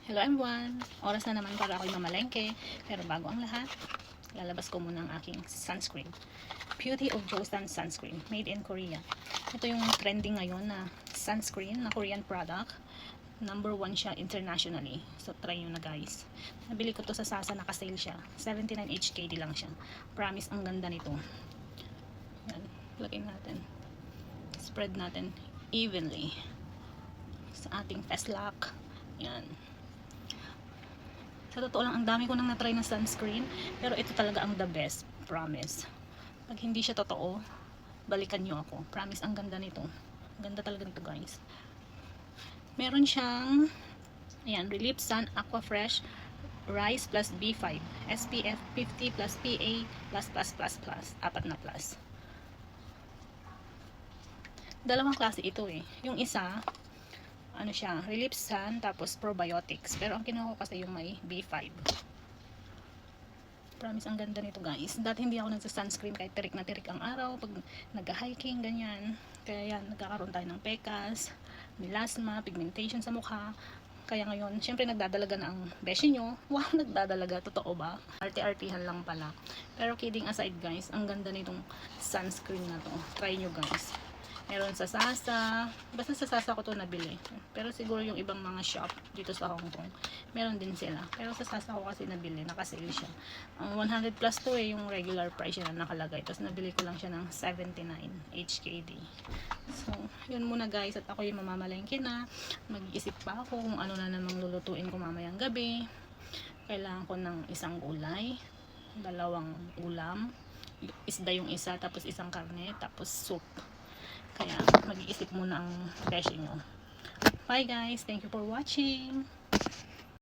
Hello everyone! Oras na naman para ako'y mamalengke. Pero bago ang lahat, lalabas ko muna ang aking sunscreen. Beauty of Joseon Sunscreen, made in Korea. Ito yung trending ngayon na sunscreen na Korean product. Number 1 siya internationally. So try nyo na guys. Nabili ko to sa Sasa, naka-sale siya. 79 HKD lang siya. Promise ang ganda nito. Yan, lagay natin. Spread natin evenly sa ating face lock. Yan. Sa totoo lang, ang dami ko nang na-try na sunscreen, pero ito talaga ang the best, promise. Pag hindi siya totoo, balikan nyo ako. Promise, ang ganda nito. Ang ganda talaga nito guys. Meron siyang ayan, Relief Sun Aqua Fresh Rice plus B5 SPF 50 plus PA plus apat na plus. Dalawang klase ito eh. Yung isa ano siya, Relief Sun tapos probiotics. Pero ang kinuha ko kasi yung may B5. Promise ang ganda nito guys. Dati hindi ako nagsa-sunscreen kahit tirik na tirik ang araw pag nag-hiking ganyan. Kaya yan, nagkakaroon tayo ng pekas, melasma, pigmentation sa mukha. Kaya ngayon, syempre nagdadalaga na ang beshi nyo. Wow, nagdadalaga. Totoo ba? Arte-artihan lang pala. Pero kidding aside guys, ang ganda nitong sunscreen na to. Try nyo guys. Meron sa Sasa. Basta sa Sasa ko to nabili. Pero siguro yung ibang mga shop dito sa Hong Kong, meron din sila. Pero sa Sasa ko kasi nabili. Nakasale siya. 100 plus to eh. Yung regular price siya na nakalagay. Tapos nabili ko lang siya ng 79 HKD. So, yun muna guys. At ako yung mamamalengke na. Mag-iisip pa ako kung ano na namang lulutuin ko mamayang gabi. Kailangan ko ng isang gulay. 2 ulam. Isda yung isa. Tapos isang karne. Tapos soup. Kaya mag-iisip muna ang beshi nyo. Bye guys! Thank you for watching!